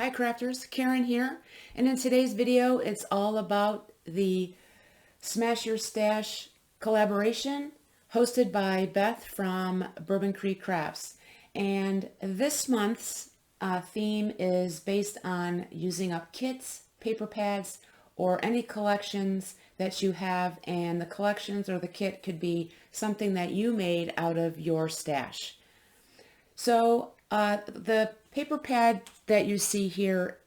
Hi crafters, Karen here, and in today's video it's all about the Smash Your Stash collaboration hosted by Beth from Bourbon Creek Crafts. And this month's theme is based on using up kits, paper pads, or any collections that you have, and the collections or the kit could be something that you made out of your stash. So the paper pad that you see here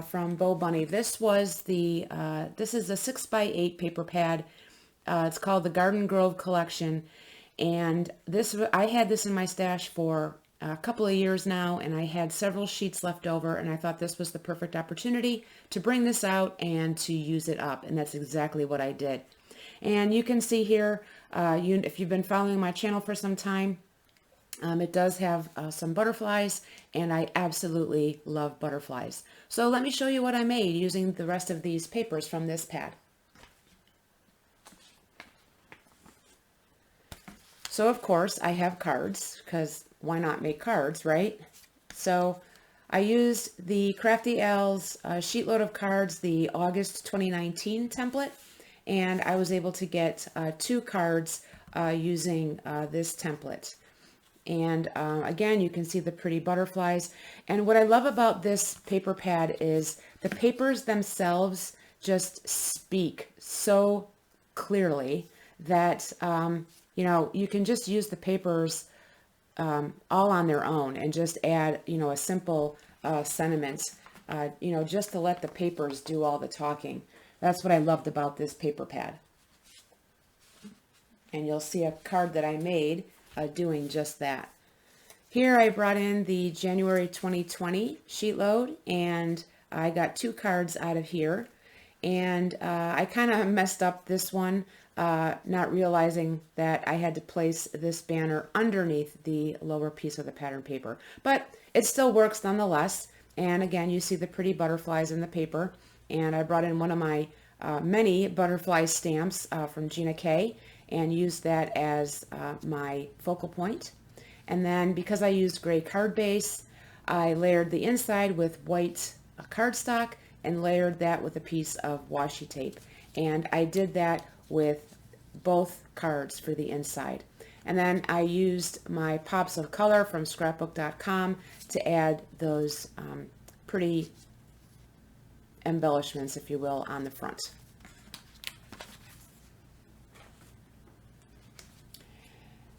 from Bo Bunny, this is a 6x8 paper pad. It's called the Garden Grove Collection, and I had this in my stash for a couple of years now, and I had several sheets left over, and I thought this was the perfect opportunity to bring this out and to use it up, and that's exactly what I did. And you can see here, if you've been following my channel for some time, it does have some butterflies, and I absolutely love butterflies. So let me show you what I made using the rest of these papers from this pad. So of course I have cards, because why not make cards, right? So I used the Crafty Al's sheetload of cards, the August 2019 template, and I was able to get 2 cards using this template. And again, you can see the pretty butterflies. And what I love about this paper pad is the papers themselves just speak so clearly that, you can just use the papers all on their own and just add, a simple sentiment, just to let the papers do all the talking. That's what I loved about this paper pad. And you'll see a card that I made doing just that. Here I brought in the January 2020 sheet load, and I got 2 cards out of here. And I kind of messed up this one, not realizing that I had to place this banner underneath the lower piece of the pattern paper. But it still works nonetheless. And again, you see the pretty butterflies in the paper. And I brought in one of my many butterfly stamps from Gina K, and used that as my focal point. And then because I used gray card base, I layered the inside with white cardstock and layered that with a piece of washi tape. And I did that with both cards for the inside. And then I used my pops of color from scrapbook.com to add those pretty embellishments, if you will, on the front.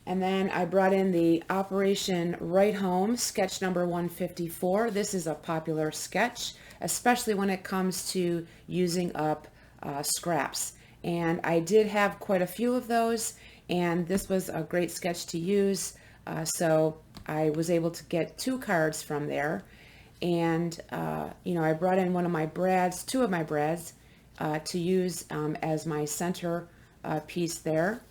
And then I brought in the Operation Right Home sketch number 154. This is a popular sketch, especially when it comes to using up scraps. And I did have quite a few of those, and this was a great sketch to use. So I was able to get 2 cards from there. And, I brought in one of my brads, 2 of my brads, to use as my center piece there.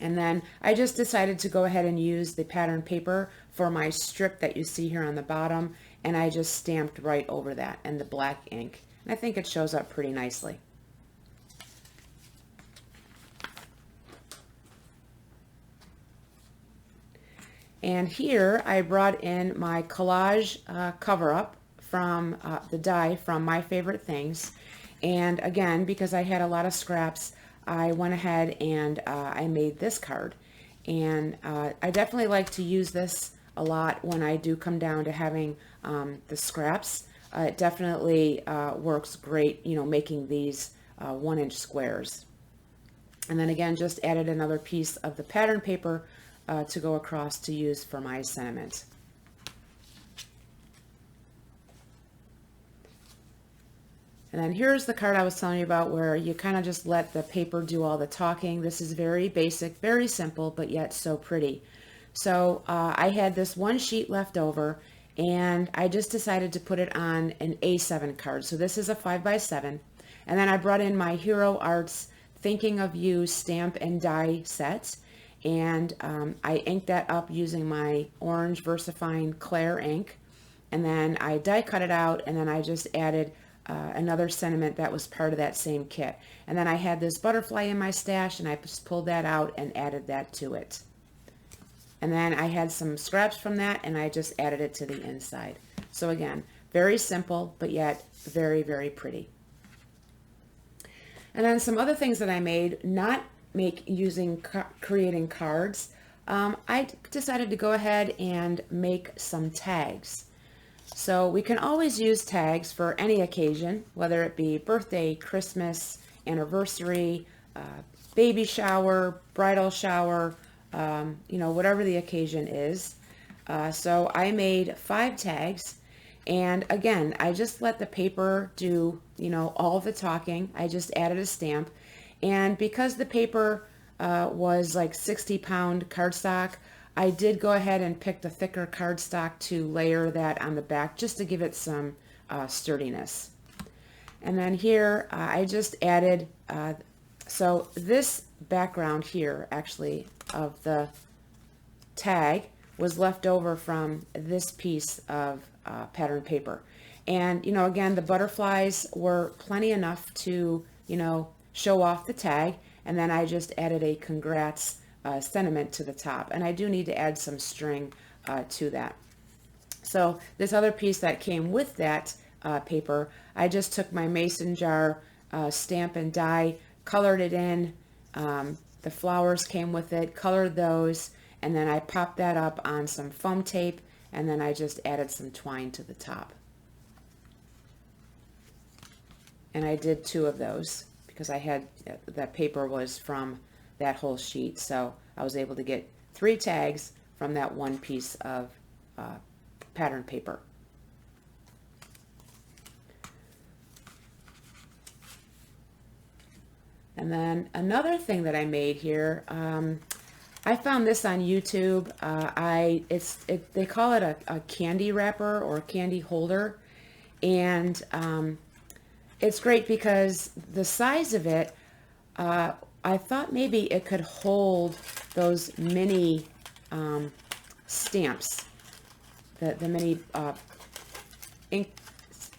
And then I just decided to go ahead and use the pattern paper for my strip that you see here on the bottom, and I just stamped right over that in the black ink. And I think it shows up pretty nicely. And here I brought in my collage cover-up from the die from My Favorite Things. And again, because I had a lot of scraps, I went ahead and I made this card. And I definitely like to use this a lot when I do come down to having the scraps. It definitely works great, making these 1-inch squares. And then again, just added another piece of the pattern paper to go across to use for my sentiment. And then here's the card I was telling you about, where you kind of just let the paper do all the talking. This is very basic, very simple, but yet so pretty. So I had this 1 sheet left over, and I just decided to put it on an A7 card. So this is a 5x7. And then I brought in my Hero Arts Thinking of You stamp and die set. And I inked that up using my orange VersaFine Claire ink. And then I die cut it out, and then I just added another sentiment that was part of that same kit. And then I had this butterfly in my stash, and I just pulled that out and added that to it. And then I had some scraps from that, and I just added it to the inside. So again, Very simple, but yet very, very pretty. And then some other things that I made, not creating cards, I decided to go ahead and make some tags. So we can always use tags for any occasion, whether it be birthday, Christmas, anniversary, baby shower, bridal shower, whatever the occasion is. So I made 5 tags, and again, I just let the paper do, all the talking. I just added a stamp, and because the paper was like 60-pound cardstock, I did go ahead and pick the thicker cardstock to layer that on the back just to give it some sturdiness. And then here I just added, so this background here actually of the tag was left over from this piece of pattern paper. And, again, the butterflies were plenty enough to, show off the tag. And then I just added a congrats sentiment to the top. And I do need to add some string to that. So this other piece that came with that paper, I just took my mason jar stamp and die, colored it in. The flowers came with it, colored those, and then I popped that up on some foam tape, and then I just added some twine to the top. And I did 2 of those because I had, that paper was from that whole sheet, so I was able to get 3 tags from that one piece of pattern paper. And then another thing that I made here, I found this on YouTube. They call it a candy wrapper or candy holder, and it's great because the size of it, I thought maybe it could hold those mini stamps, the mini ink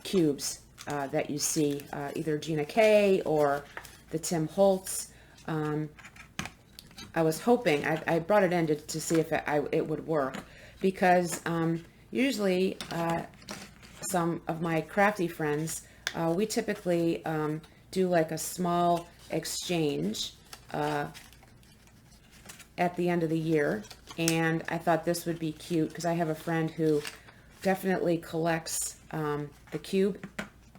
cubes that you see, either Gina K or the Tim Holtz. I was hoping, I brought it in to see if it would work, because usually some of my crafty friends, we typically do like a small exchange at the end of the year, and I thought this would be cute because I have a friend who definitely collects the cube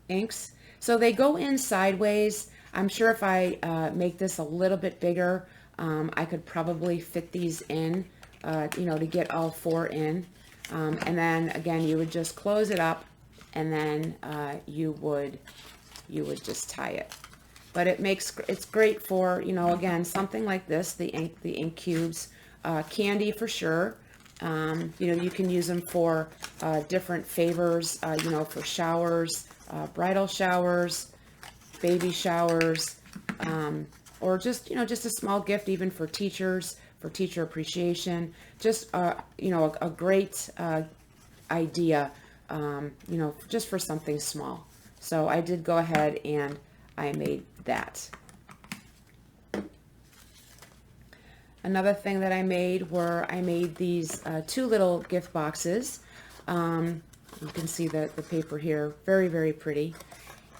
inks. So they go in sideways. I'm sure if I make this a little bit bigger, I could probably fit these in, to get all 4 in. And then again, you would just close it up, and then you would just tie it. But it's great for, again, something like this, the ink cubes, candy for sure. You can use them for different favors, for showers, bridal showers, baby showers, or just a small gift even for teachers, for teacher appreciation. Just a great idea, just for something small. So I did go ahead and I made that. Another thing that I made these 2 little gift boxes. You can see the paper here, very, very pretty.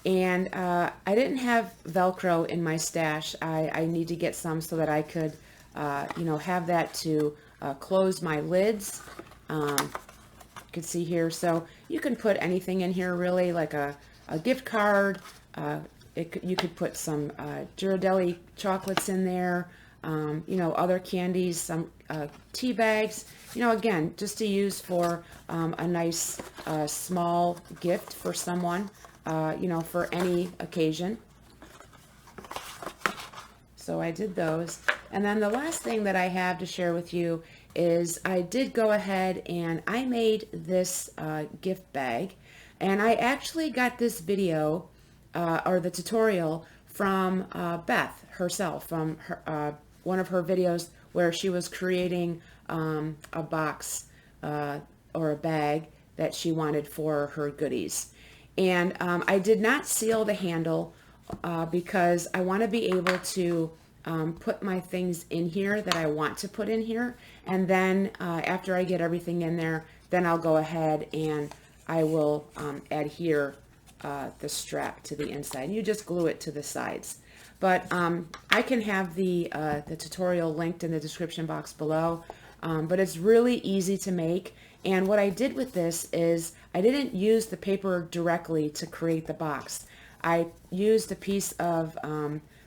And I didn't have Velcro in my stash. I need to get some so that I could, have that to close my lids. You can see here, so you can put anything in here really, like a gift card. You could put some Ghirardelli chocolates in there, other candies, some tea bags, again, just to use for a nice small gift for someone, for any occasion. So I did those. And then the last thing that I have to share with you is I did go ahead and I made this gift bag. And I actually got this video or the tutorial from Beth herself, from her, one of her videos where she was creating a box or a bag that she wanted for her goodies. And I did not seal the handle because I want to be able to put my things in here that I want to put in here. And then after I get everything in there, then I'll go ahead and I will adhere the strap to the inside. And you just glue it to the sides. But I can have the tutorial linked in the description box below. But it's really easy to make. And what I did with this is I didn't use the paper directly to create the box. I used a piece of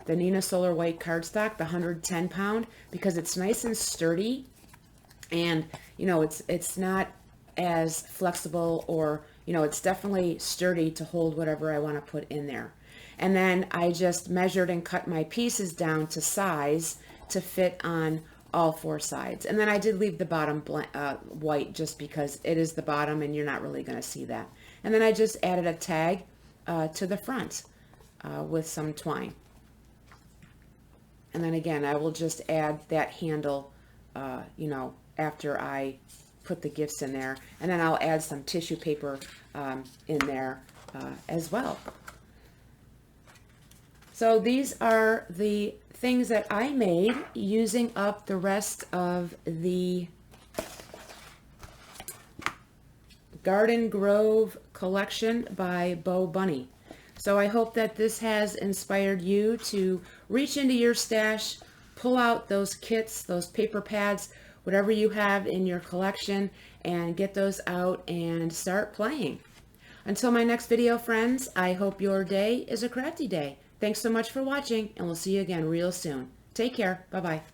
the Nina Solar White cardstock, the 110 pound, because it's nice and sturdy. And, you know, it's not as flexible, or, you know, it's definitely sturdy to hold whatever I want to put in there. And then I just measured and cut my pieces down to size to fit on all four sides. And then I did leave the bottom white just because it is the bottom and you're not really going to see that. And then I just added a tag to the front with some twine. And then again, I will just add that handle, you know, after I put the gifts in there. And then I'll add some tissue paper in there as well. So these are the things that I made using up the rest of the Garden Grove collection by Bo Bunny. So I hope that this has inspired you to reach into your stash, pull out those kits, those paper pads, whatever you have in your collection, and get those out and start playing. Until my next video, friends, I hope your day is a crafty day. Thanks so much for watching, and we'll see you again real soon. Take care. Bye-bye.